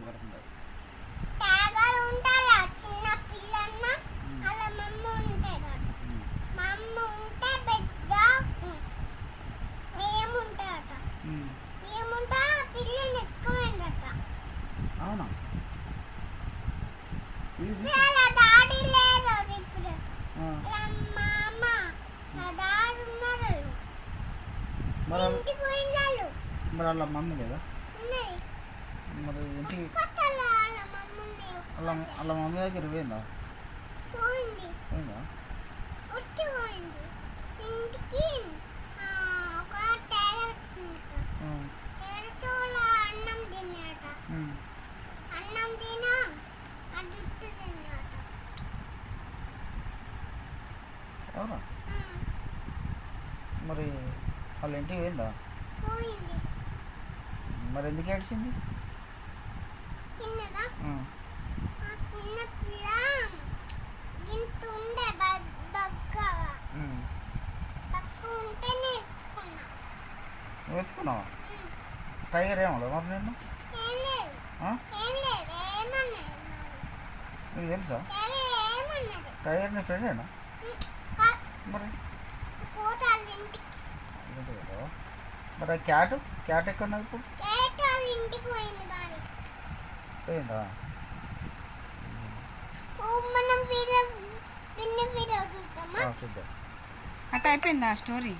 కడుతుంటారు. టైగర్ ఉంటారా చిన్న పిల్లన్న అలా మమ్మ ఉంటాయి కదా. మమ్మ ఉంటే పెద్ద ఏముంటాయట ఏముంటా పిల్లని ఎత్తుకోండట. అవునా? అలా డాడీ లేదు ఇప్పుడు. అలా మా అమ్మ నా డాడీ ఉన్నారు ఇంటికి పోయినాళ్ళు. మరి వాళ్ళ మమ్మీ లేదా? ఉన్నాయి. మరి ఇంటికి వాళ్ళ వాళ్ళ మమ్మీ దగ్గర పోయిందా? పోయింది. పోయిందా? ఉట్టి పోయింది. ఇంటికి ఒక టైగర్ వచ్చింది. టైగర్ చోళ అన్నం తిన్నాట. అన్నం తినా ఆ జుట్టు తిన్నాట. అవునా? మరి వాళ్ళ ఇంటికి పోయిందా? పోయింది. మరి ఎందుకు ఏడ్చింది? చిన్నదా ఆ చిన్న పిల్ల ఇంత ఉండే దగ్గర తక్కువ ఉంటే నేర్చుకున్నా. నువ్వు ఎత్తుకున్నావా? టైగర్ ఏమన్నా మరి నిన్ను? ఏం లేదు ఏమన్నది నీకు తెలుసా? ఏమన్నది టైగర్ నీ ఫ్రెండేనా? మరి పోతాళ్ళ ఇంటికి. మరి ఆ క్యాట్ ఎక్కడ ఉన్నది ఇప్పుడు? క్యాట్ వాళ్ళ ఇంటికి పోయింది. బాడీ పోయిందా? మనం చూద్దామా? చూద్దాం. కథ అయిపోయిందా స్టోరీ?